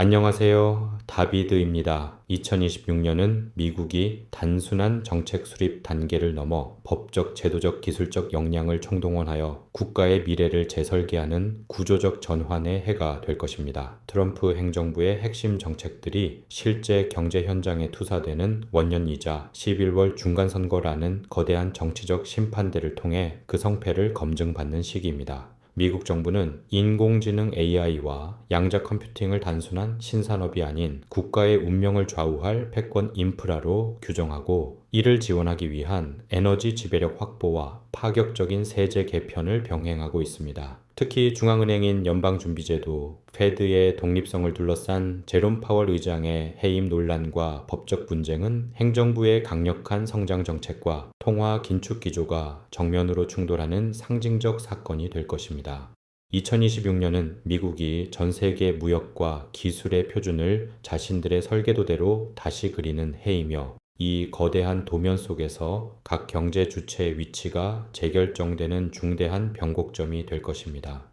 안녕하세요. 다비드입니다. 2026년은 미국이 단순한 정책 수립 단계를 넘어 법적, 제도적, 기술적 역량을 총동원하여 국가의 미래를 재설계하는 구조적 전환의 해가 될 것입니다. 트럼프 행정부의 핵심 정책들이 실제 경제 현장에 투사되는 원년이자 11월 중간선거라는 거대한 정치적 심판대를 통해 그 성패를 검증받는 시기입니다. 미국 정부는 인공지능 AI와 양자 컴퓨팅을 단순한 신산업이 아닌 국가의 운명을 좌우할 패권 인프라로 규정하고, 이를 지원하기 위한 에너지 지배력 확보와 파격적인 세제 개편을 병행하고 있습니다. 특히 중앙은행인 연방준비제도, 페드의 독립성을 둘러싼 제롬 파월 의장의 해임 논란과 법적 분쟁은 행정부의 강력한 성장 정책과 통화 긴축 기조가 정면으로 충돌하는 상징적 사건이 될 것입니다. 2026년은 미국이 전 세계 무역과 기술의 표준을 자신들의 설계도대로 다시 그리는 해이며, 이 거대한 도면 속에서 각 경제 주체의 위치가 재결정되는 중대한 변곡점이 될 것입니다.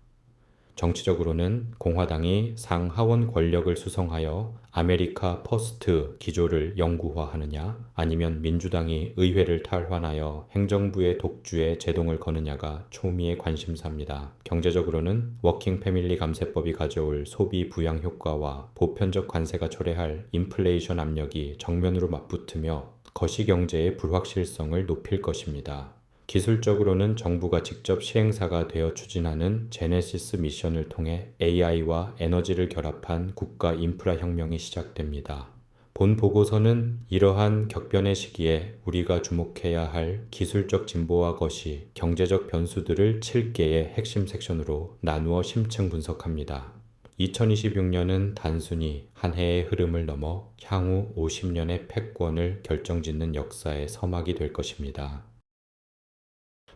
정치적으로는 공화당이 상하원 권력을 수성하여 아메리카 퍼스트 기조를 영구화하느냐, 아니면 민주당이 의회를 탈환하여 행정부의 독주에 제동을 거느냐가 초미의 관심사입니다. 경제적으로는 워킹 패밀리 감세법이 가져올 소비 부양 효과와 보편적 관세가 초래할 인플레이션 압력이 정면으로 맞붙으며 거시경제의 불확실성을 높일 것입니다. 기술적으로는 정부가 직접 시행사가 되어 추진하는 제네시스 미션을 통해 AI와 에너지를 결합한 국가 인프라 혁명이 시작됩니다. 본 보고서는 이러한 격변의 시기에 우리가 주목해야 할 기술적 진보와 거시, 경제적 변수들을 7개의 핵심 섹션으로 나누어 심층 분석합니다. 2026년은 단순히 한 해의 흐름을 넘어 향후 50년의 패권을 결정짓는 역사의 서막이 될 것입니다.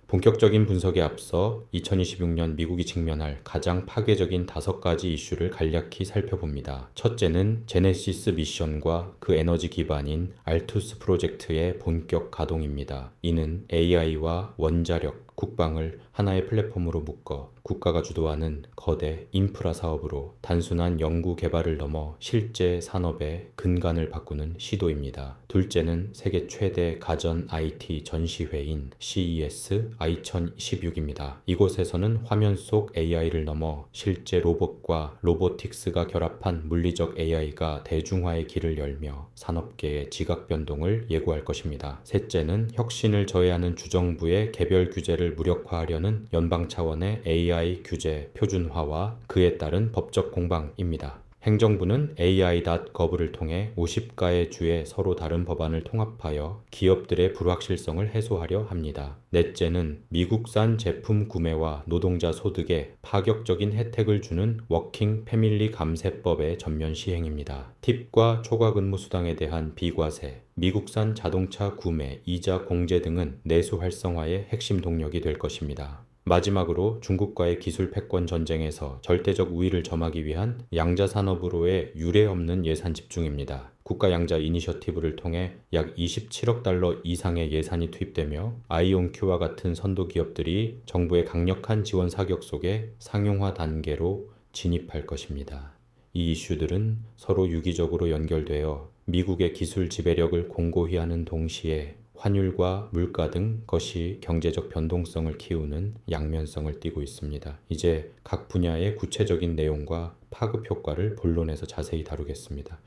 본격적인 분석에 앞서 2026년 미국이 직면할 가장 파괴적인 5가지 이슈를 간략히 살펴봅니다. 첫째는 제네시스 미션과 그 에너지 기반인 알투스 프로젝트의 본격 가동입니다. 이는 AI와 원자력, 국방을 하나의 플랫폼으로 묶어 국가가 주도하는 거대 인프라 사업으로 단순한 연구 개발을 넘어 실제 산업의 근간을 바꾸는 시도입니다. 둘째는 세계 최대 가전 IT 전시회인 CES 2026입니다. 이곳에서는 화면 속 AI를 넘어 실제 로봇과 로보틱스가 결합한 물리적 AI가 대중화의 길을 열며 산업계의 지각 변동을 예고할 것입니다. 셋째는 혁신을 저해하는 주정부의 개별 규제를 무력화하려는 연방 차원의 AI 규제 표준화와 그에 따른 법적 공방입니다. 행정부는 AI.gov를 통해 50가의 주에 서로 다른 법안을 통합하여 기업들의 불확실성을 해소하려 합니다. 넷째는 미국산 제품 구매와 노동자 소득에 파격적인 혜택을 주는 워킹 패밀리 감세법의 전면 시행입니다. 팁과 초과 근무 수당에 대한 비과세, 미국산 자동차 구매, 이자 공제 등은 내수 활성화의 핵심 동력이 될 것입니다. 마지막으로 중국과의 기술 패권 전쟁에서 절대적 우위를 점하기 위한 양자 산업으로의 유례없는 예산 집중입니다. 국가 양자 이니셔티브를 통해 약 27억 달러 이상의 예산이 투입되며 아이온큐와 같은 선도 기업들이 정부의 강력한 지원 사격 속에 상용화 단계로 진입할 것입니다. 이 이슈들은 서로 유기적으로 연결되어 미국의 기술 지배력을 공고히 하는 동시에 환율과 물가 등 것이 경제적 변동성을 키우는 양면성을 띠고 있습니다. 이제 각 분야의 구체적인 내용과 파급 효과를 본론에서 자세히 다루겠습니다.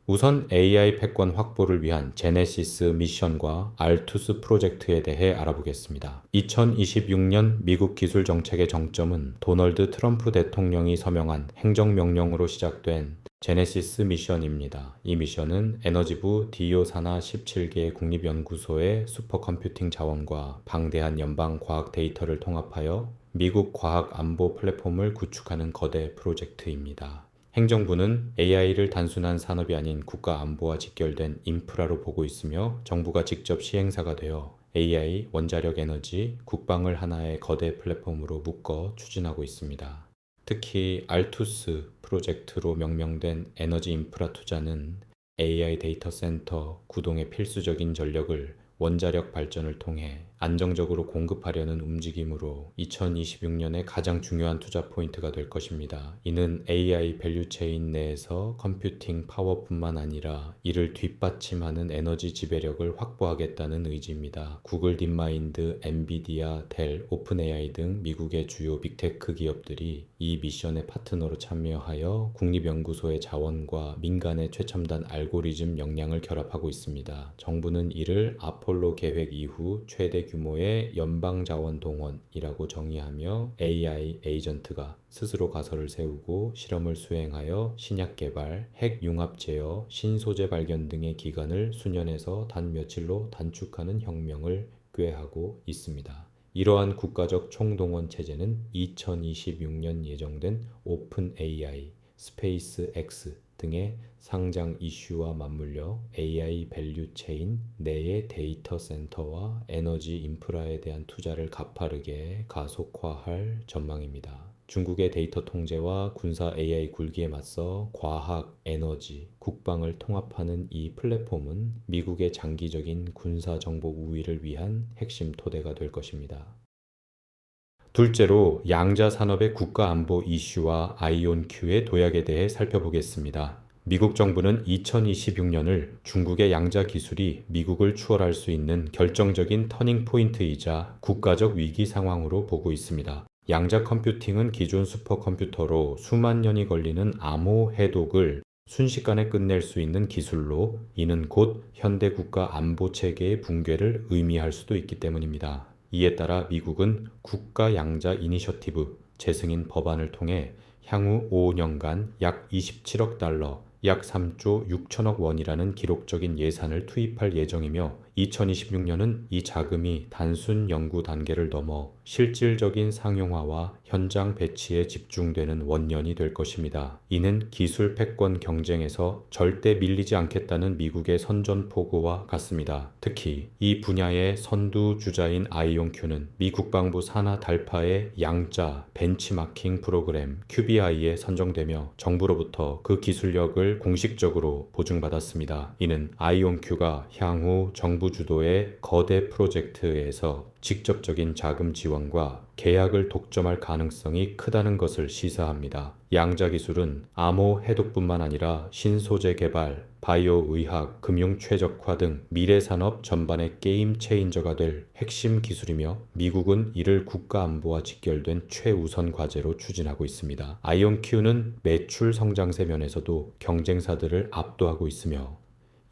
우선 AI 패권 확보를 위한 제네시스 미션과 알투스 프로젝트에 대해 알아보겠습니다. 2026년 미국 기술 정책의 정점은 도널드 트럼프 대통령이 서명한 행정명령으로 시작된 제네시스 미션입니다. 이 미션은 에너지부 DO 산하 17개 국립연구소의 슈퍼컴퓨팅 자원과 방대한 연방 과학 데이터를 통합하여 미국 과학 안보 플랫폼을 구축하는 거대 프로젝트입니다. 행정부는 AI를 단순한 산업이 아닌 국가 안보와 직결된 인프라로 보고 있으며, 정부가 직접 시행사가 되어 AI, 원자력 에너지, 국방을 하나의 거대 플랫폼으로 묶어 추진하고 있습니다. 특히 알투스 프로젝트로 명명된 에너지 인프라 투자는 AI 데이터 센터 구동의 필수적인 전력을 원자력 발전을 통해 안정적으로 공급하려는 움직임으로 2026년에 가장 중요한 투자 포인트가 될 것입니다. 이는 AI 밸류체인 내에서 컴퓨팅 파워뿐만 아니라 이를 뒷받침하는 에너지 지배력을 확보하겠다는 의지입니다. 구글 딥마인드, 엔비디아, 델, 오픈AI 등 미국의 주요 빅테크 기업들이 이 미션에 파트너로 참여하여 국립연구소의 자원과 민간의 최첨단 알고리즘 역량을 결합하고 있습니다. 정부는 이를 아폴로 계획 이후 최대 규모의 연방자원 동원이라고 정의하며 AI 에이전트가 스스로 가설을 세우고 실험을 수행하여 신약 개발, 핵 융합 제어, 신소재 발견 등의 기간을 수년에서 단 며칠로 단축하는 혁명을 꾀하고 있습니다. 이러한 국가적 총동원 체제는 2026년 예정된 오픈 AI, 스페이스 X 등의 상장 이슈와 맞물려 AI 밸류 체인 내의 데이터 센터와 에너지 인프라에 대한 투자를 가파르게 가속화할 전망입니다. 중국의 데이터 통제와 군사 AI 굴기에 맞서 과학, 에너지, 국방을 통합하는 이 플랫폼은 미국의 장기적인 군사 정보 우위를 위한 핵심 토대가 될 것입니다. 둘째로 양자 산업의 국가 안보 이슈와 아이온큐의 도약에 대해 살펴보겠습니다. 미국 정부는 2026년을 중국의 양자 기술이 미국을 추월할 수 있는 결정적인 터닝 포인트이자 국가적 위기 상황으로 보고 있습니다. 양자 컴퓨팅은 기존 슈퍼컴퓨터로 수만 년이 걸리는 암호 해독을 순식간에 끝낼 수 있는 기술로, 이는 곧 현대 국가 안보 체계의 붕괴를 의미할 수도 있기 때문입니다. 이에 따라 미국은 국가 양자 이니셔티브 재승인 법안을 통해 향후 5년간 약 27억 달러, 약 3조 6천억 원이라는 기록적인 예산을 투입할 예정이며 2026년은 이 자금이 단순 연구 단계를 넘어 실질적인 상용화와 현장 배치에 집중되는 원년이 될 것입니다. 이는 기술 패권 경쟁에서 절대 밀리지 않겠다는 미국의 선전포고와 같습니다. 특히 이 분야의 선두주자인 아이온큐는 미 국방부 산하 달파의 양자 벤치마킹 프로그램 QBI에 선정되며 정부로부터 그 기술력을 공식적으로 보증받았습니다. 이는 아이온큐가 향후 정부 주도의 거대 프로젝트에서 직접적인 자금 지원과 계약을 독점할 가능성이 크다는 것을 시사합니다. 양자 기술은 암호 해독뿐만 아니라 신소재 개발, 바이오 의학, 금융 최적화 등 미래 산업 전반의 게임 체인저가 될 핵심 기술이며 미국은 이를 국가 안보와 직결된 최우선 과제로 추진하고 있습니다. 아이온큐는 매출 성장세 면에서도 경쟁사들을 압도하고 있으며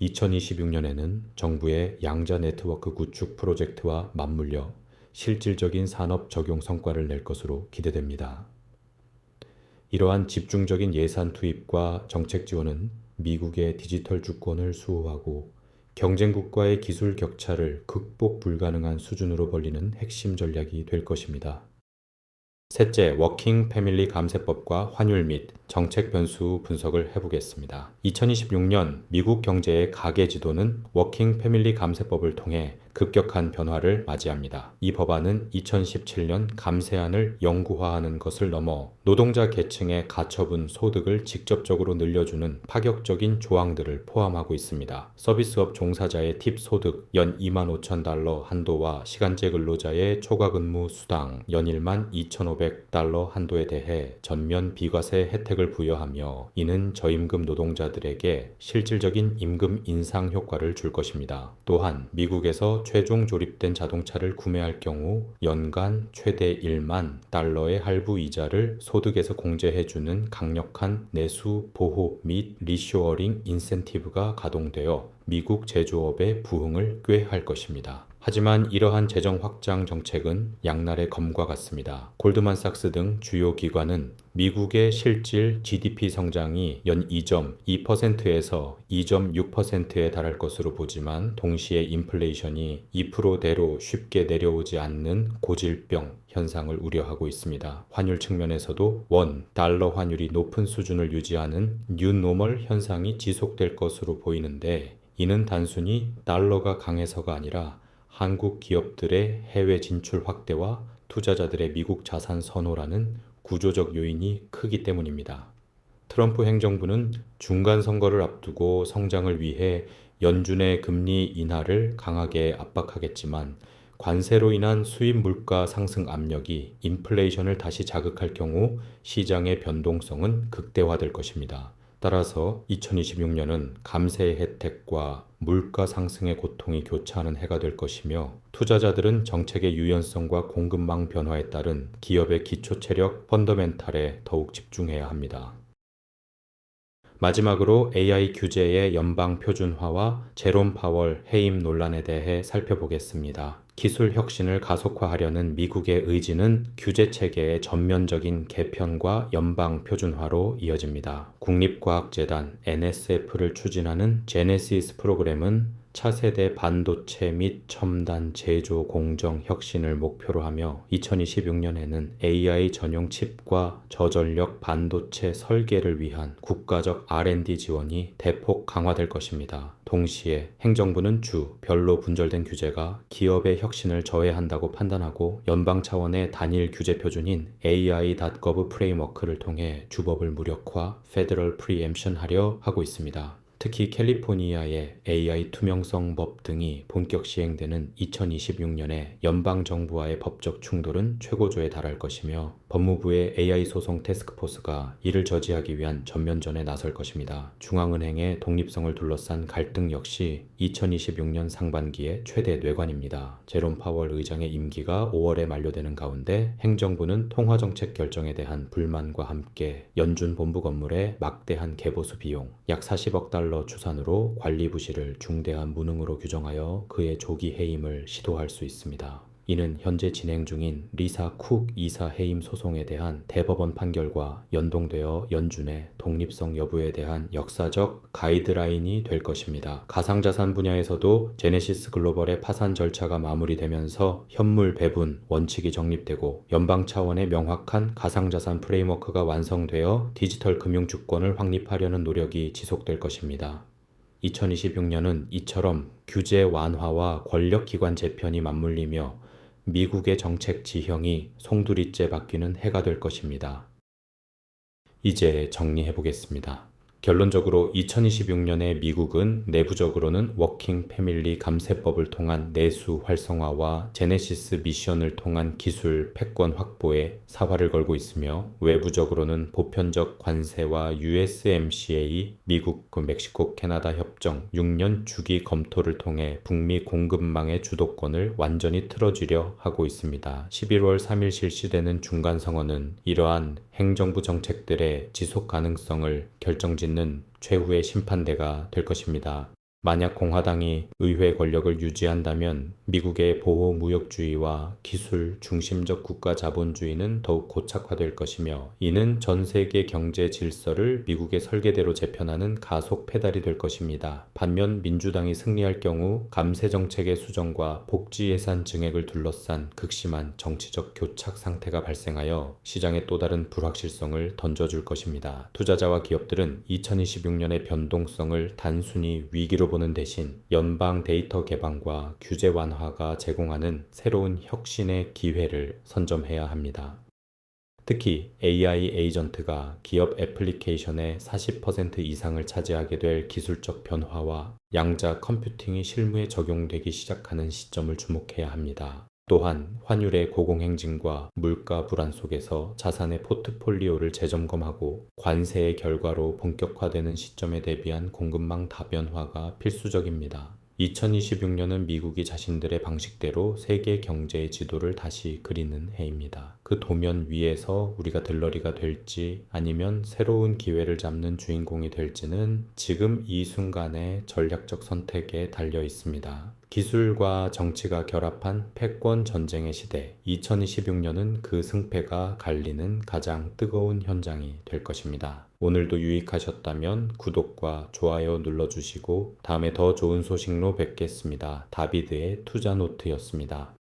2026년에는 정부의 양자 네트워크 구축 프로젝트와 맞물려 실질적인 산업 적용 성과를 낼 것으로 기대됩니다. 이러한 집중적인 예산 투입과 정책 지원은 미국의 디지털 주권을 수호하고 경쟁국과의 기술 격차를 극복 불가능한 수준으로 벌리는 핵심 전략이 될 것입니다. 셋째, 워킹 패밀리 감세법과 환율 및 정책 변수 분석을 해보겠습니다. 2026년 미국 경제의 가계 지도는 워킹 패밀리 감세법을 통해 급격한 변화를 맞이합니다. 이 법안은 2017년 감세안을 영구화하는 것을 넘어 노동자 계층의 가처분 소득을 직접적으로 늘려주는 파격적인 조항들을 포함하고 있습니다. 서비스업 종사자의 팁 소득 연 25,000달러 한도와 시간제 근로자의 초과 근무 수당 연 12,500달러 한도에 대해 전면 비과세 혜택을 부여하며 이는 저임금 노동자들에게 실질적인 임금 인상 효과를 줄 것입니다. 또한 미국에서 최종 조립된 자동차를 구매할 경우 연간 최대 1만 달러의 할부 이자를 소득에서 공제해주는 강력한 내수 보호 및 리쇼어링 인센티브가 가동되어 미국 제조업의 부흥을 꾀할 것입니다. 하지만 이러한 재정 확장 정책은 양날의 검과 같습니다. 골드만삭스 등 주요 기관은 미국의 실질 GDP 성장이 연 2.2%에서 2.6%에 달할 것으로 보지만 동시에 인플레이션이 2%대로 쉽게 내려오지 않는 고질병 현상을 우려하고 있습니다. 환율 측면에서도 원, 달러 환율이 높은 수준을 유지하는 뉴노멀 현상이 지속될 것으로 보이는데 이는 단순히 달러가 강해서가 아니라 한국 기업들의 해외 진출 확대와 투자자들의 미국 자산 선호라는 구조적 요인이 크기 때문입니다. 트럼프 행정부는 중간 선거를 앞두고 성장을 위해 연준의 금리 인하를 강하게 압박하겠지만 관세로 인한 수입 물가 상승 압력이 인플레이션을 다시 자극할 경우 시장의 변동성은 극대화될 것입니다. 따라서 2026년은 감세의 혜택과 물가 상승의 고통이 교차하는 해가 될 것이며 투자자들은 정책의 유연성과 공급망 변화에 따른 기업의 기초 체력 펀더멘탈에 더욱 집중해야 합니다. 마지막으로 AI 규제의 연방 표준화와 제롬 파월 해임 논란에 대해 살펴보겠습니다. 기술 혁신을 가속화하려는 미국의 의지는 규제 체계의 전면적인 개편과 연방 표준화로 이어집니다. 국립과학재단 NSF를 추진하는 제네시스 프로그램은 차세대 반도체 및 첨단 제조 공정 혁신을 목표로 하며 2026년에는 AI 전용 칩과 저전력 반도체 설계를 위한 국가적 R&D 지원이 대폭 강화될 것입니다. 동시에 행정부는 별로 분절된 규제가 기업의 혁신을 저해한다고 판단하고 연방 차원의 단일 규제 표준인 AI.gov 프레임워크를 통해 주법을 무력화, 페더럴 프리엠션 하려 하고 있습니다. 특히 캘리포니아의 AI 투명성 법 등이 본격 시행되는 2026년에 연방정부와의 법적 충돌은 최고조에 달할 것이며 법무부의 AI 소송 태스크포스가 이를 저지하기 위한 전면전에 나설 것입니다. 중앙은행의 독립성을 둘러싼 갈등 역시 2026년 상반기의 최대 뇌관입니다. 제롬 파월 의장의 임기가 5월에 만료되는 가운데 행정부는 통화정책 결정에 대한 불만과 함께 연준 본부 건물의 막대한 개보수 비용 약 40억 달러 추산으로 관리 부실을 중대한 무능으로 규정하여 그의 조기 해임을 시도할 수 있습니다. 이는 현재 진행 중인 리사 쿡 이사 해임 소송에 대한 대법원 판결과 연동되어 연준의 독립성 여부에 대한 역사적 가이드라인이 될 것입니다. 가상자산 분야에서도 제네시스 글로벌의 파산 절차가 마무리되면서 현물 배분 원칙이 정립되고 연방 차원의 명확한 가상자산 프레임워크가 완성되어 디지털 금융 주권을 확립하려는 노력이 지속될 것입니다. 2026년은 이처럼 규제 완화와 권력기관 재편이 맞물리며 미국의 정책 지형이 송두리째 바뀌는 해가 될 것입니다. 이제 정리해 보겠습니다. 결론적으로 2026년에 미국은 내부적으로는 워킹 패밀리 감세법을 통한 내수 활성화와 제네시스 미션을 통한 기술 패권 확보에 사활을 걸고 있으며 외부적으로는 보편적 관세와 USMCA, 미국, 멕시코, 캐나다 협정 6년 주기 검토를 통해 북미 공급망의 주도권을 완전히 틀어주려 하고 있습니다. 11월 3일 실시되는 중간선언은 이러한 행정부 정책들의 지속 가능성을 결정짓는 최후의 심판대가 될 것입니다. 만약 공화당이 의회 권력을 유지한다면 미국의 보호무역주의와 기술 중심적 국가 자본주의는 더욱 고착화될 것이며 이는 전 세계 경제 질서를 미국의 설계대로 재편하는 가속 페달이 될 것입니다. 반면 민주당이 승리할 경우 감세 정책의 수정과 복지 예산 증액을 둘러싼 극심한 정치적 교착 상태가 발생하여 시장에 또 다른 불확실성을 던져줄 것입니다. 투자자와 기업들은 2026년의 변동성을 단순히 위기로 보는 대신 연방 데이터 개방과 규제 완화가 제공하는 새로운 혁신의 기회를 선점해야 합니다. 특히 AI 에이전트가 기업 애플리케이션의 40% 이상을 차지하게 될 기술적 변화와 양자 컴퓨팅이 실무에 적용되기 시작하는 시점을 주목해야 합니다. 또한 환율의 고공행진과 물가 불안 속에서 자산의 포트폴리오를 재점검하고 관세의 결과로 본격화되는 시점에 대비한 공급망 다변화가 필수적입니다. 2026년은 미국이 자신들의 방식대로 세계 경제의 지도를 다시 그리는 해입니다. 그 도면 위에서 우리가 들러리가 될지 아니면 새로운 기회를 잡는 주인공이 될지는 지금 이 순간의 전략적 선택에 달려 있습니다. 기술과 정치가 결합한 패권 전쟁의 시대, 2026년은 그 승패가 갈리는 가장 뜨거운 현장이 될 것입니다. 오늘도 유익하셨다면 구독과 좋아요 눌러주시고 다음에 더 좋은 소식로 뵙겠습니다. 다비드의 투자노트였습니다.